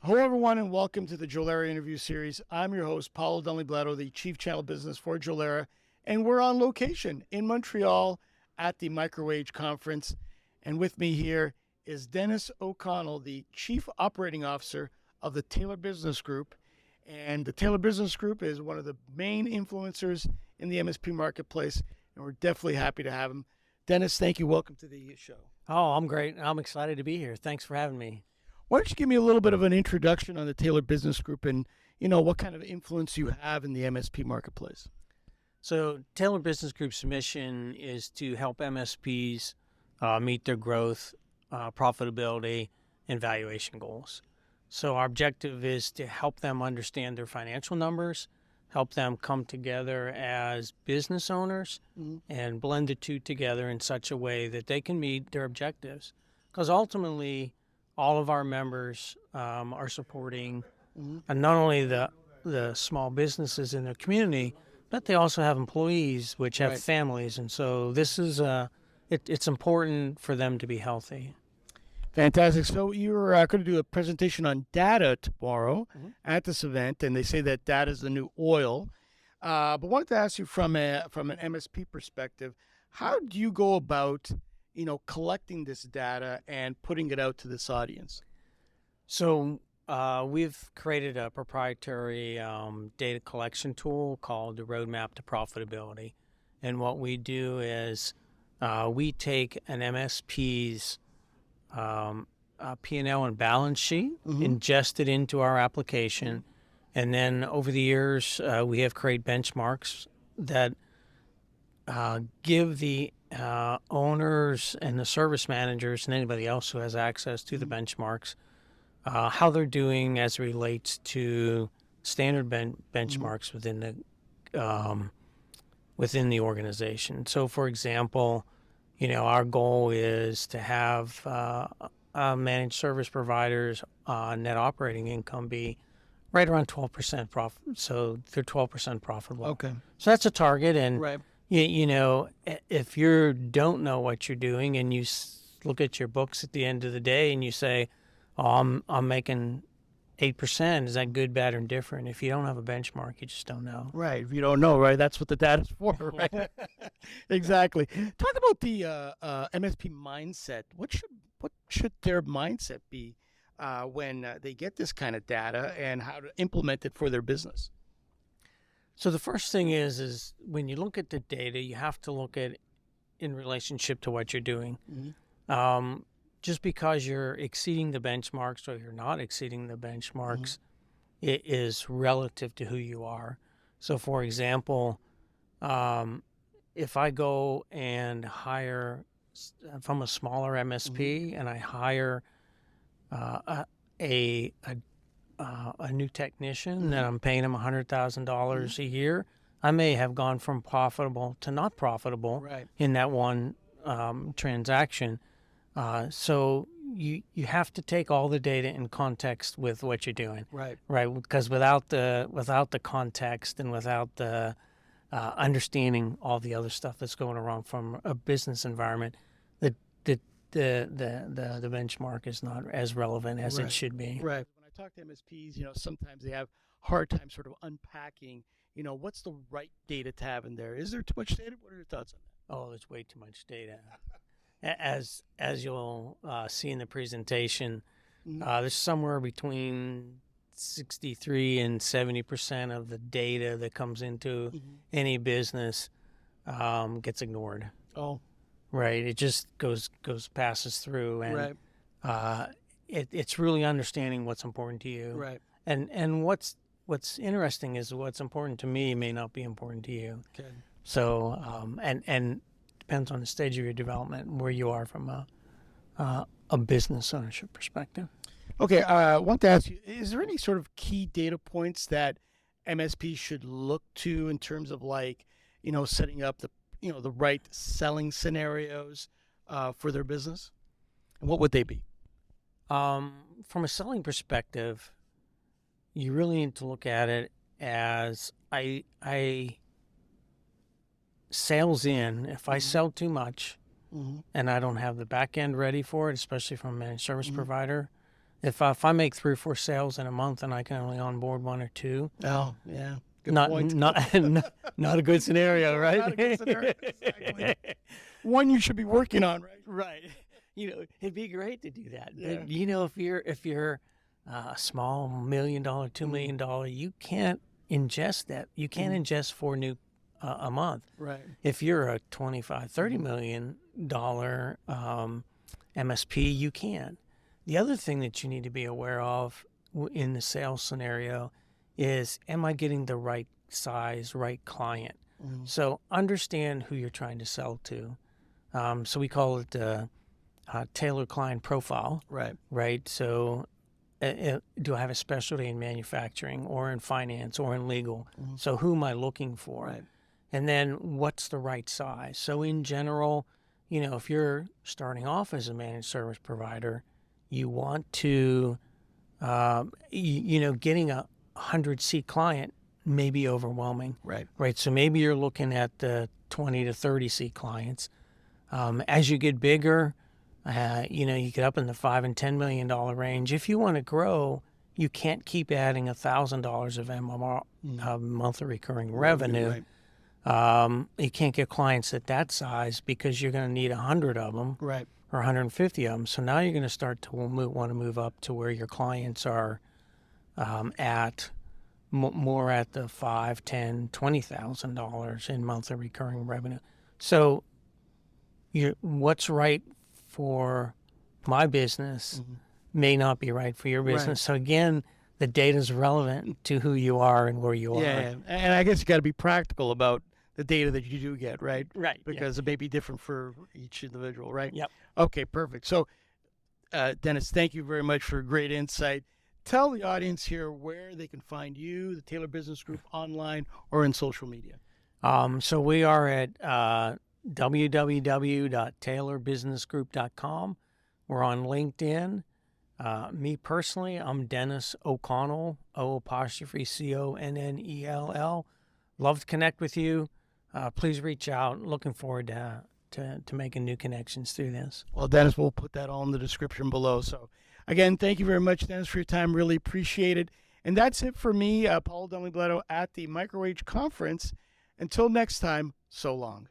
Hello, everyone, and welcome to the Jolera interview series. I'm your host, Paolo Del Nibletto, the Chief Channel Business for Jolera, and we're on location in Montreal at the Microwave Conference. And with me here is Dennis O'Connell, the Chief Operating Officer of the Taylor Business Group. And the Taylor Business Group is one of the main influencers in the MSP marketplace, and we're definitely happy to have him. Dennis, thank you. Welcome to the show. Oh, I'm great. I'm excited to be here. Thanks for having me. Why don't you give me a little bit of an introduction on the Taylor Business Group and, what kind of influence you have in the MSP marketplace? So Taylor Business Group's mission is to help MSPs meet their growth, profitability, and valuation goals. So our objective is to help them understand their financial numbers, help them come together as business owners, and blend the two together in such a way that they can meet their objectives. Because ultimately, all of our members are supporting not only the small businesses in their community, but they also have employees which have families. And so this is it's important for them to be healthy. Fantastic. So you're going to do a presentation on data tomorrow at this event, and they say that data is the new oil. But wanted to ask you from an MSP perspective, how do you go about collecting this data and putting it out to this audience? So we've created a proprietary data collection tool called the Roadmap to Profitability. And what we do is we take an MSP's P&L and balance sheet, ingest it into our application, and then over the years we have created benchmarks that give the owners and the service managers and anybody else who has access to the benchmarks how they're doing as it relates to standard benchmarks within the organization. So, for example, our goal is to have managed service providers net operating income be right around 12% profit. So they're 12% profitable. Okay. So that's a target, and Right. If you don't know what you're doing and you look at your books at the end of the day and you say, "Oh, I'm making 8%," is that good, bad, or indifferent? If you don't have a benchmark, you just don't know. Right. If you don't know, right, that's what the data's for, right? Exactly. Talk about the MSP mindset. What should their mindset be when they get this kind of data and how to implement it for their business? So the first thing is when you look at the data, you have to look at in relationship to what you're doing. Just because you're exceeding the benchmarks or you're not exceeding the benchmarks, it is relative to who you are. So, for example, if I go and hire, if I'm a smaller MSP and I hire a new technician that I'm paying him $100,000 a year, I may have gone from profitable to not profitable in that one transaction. So you have to take all the data in context with what you're doing, right? Because without the context and without the understanding all the other stuff that's going around from a business environment, the benchmark is not as relevant as it should be. Right. When I talk to MSPs, sometimes they have hard time sort of unpacking, what's the right data to have in there? Is there too much data? What are your thoughts on that? Oh, there's way too much data. As you'll see in the presentation, there's somewhere between 63 and 70% of the data that comes into any business gets ignored. Oh, right. It just passes through, and it's really understanding what's important to you. Right. And what's interesting is what's important to me may not be important to you. Okay. So and depends on the stage of your development and where you are from a business ownership perspective. Okay, I want to ask you, is there any sort of key data points that MSPs should look to in terms of setting up the right selling scenarios for their business? And what would they be? From a selling perspective, you really need to look at it as I sales in. If I sell too much and I don't have the back end ready for it, especially from a managed service provider, If I make 3 or 4 sales in a month and I can only onboard 1 or 2, Oh, yeah. Good not point. not a good scenario, right? Not a good scenario, exactly. One you should be working on, right? Right. It'd be great to do that. Yeah. But, if you're a small $1 million, $2 million, you can't ingest that. You can't ingest 4 new a month. Right. If you're a $25, $30 million MSP, you can. The other thing that you need to be aware of in the sales scenario is, am I getting the right size, right client? So understand who you're trying to sell to. So we call it tailored client profile. Right. Right. So do I have a specialty in manufacturing or in finance or in legal? So who am I looking for? Right. And then what's the right size? So in general, if you're starting off as a managed service provider, you want to, getting a 100-seat client may be overwhelming. Right. Right. So maybe you're looking at the 20 to 30-seat clients. As you get bigger, you get up in the $5 and $10 million range. If you want to grow, you can't keep adding $1,000 of MMR, monthly recurring revenue. Right. You can't get clients at that size because you're going to need 100 of them. Right. Or 150 of them. So now you're going to start to want to move up to where your clients are at more at the $5, $10, $20,000 in monthly recurring revenue. So what's right for my business may not be right for your business. Right. So again, the data is relevant to who you are and where you are. Yeah, and I guess you got to be practical about the data that you do get, right? Right. Because it may be different for each individual, right? Yep. Okay, perfect. So, Dennis, thank you very much for great insight. Tell the audience here where they can find you, the Taylor Business Group, online or in social media. So we are at www.taylorbusinessgroup.com. We're on LinkedIn. Me personally, I'm Dennis O'Connell, O''Connell. Love to connect with you. Please reach out. Looking forward to making new connections through this. Well, Dennis, we'll put that all in the description below. So, again, thank you very much, Dennis, for your time. Really appreciate it. And that's it for me, Paolo Del Nibletto, at the Microwave Conference. Until next time, so long.